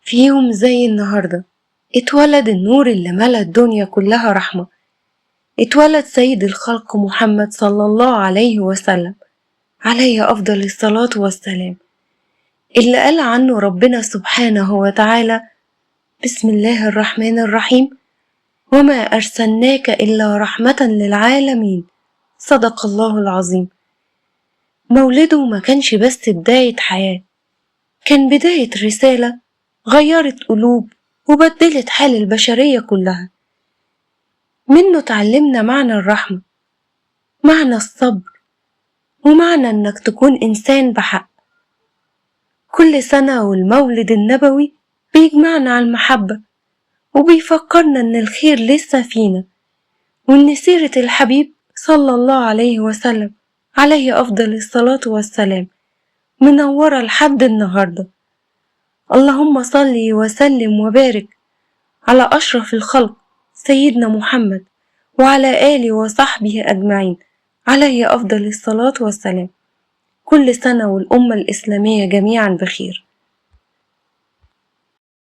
في يوم زي النهاردة اتولد النور اللي ملا الدنيا كلها رحمة. اتولد سيد الخلق محمد صلى الله عليه وسلم، عليه أفضل الصلاة والسلام، اللي قال عنه ربنا سبحانه وتعالى: بسم الله الرحمن الرحيم، وما أرسلناك إلا رحمة للعالمين. صدق الله العظيم. مولده ما كانش بس بداية حياة، كان بداية رسالة غيرت قلوب وبدلت حال البشرية كلها. منه اتعلمنا معنى الرحمة، معنى الصبر، ومعنى انك تكون انسان بحق. كل سنة والمولد النبوي بيجمعنا على المحبة، وبيفكرنا ان الخير لسه فينا، وان سيرة الحبيب صلى الله عليه وسلم عليه أفضل الصلاة والسلام منورة لحد النهاردة. اللهم صل وسلم وبارك على أشرف الخلق سيدنا محمد وعلى آله وصحبه أجمعين عليه أفضل الصلاة والسلام. كل سنة والأمة الإسلامية جميعا بخير.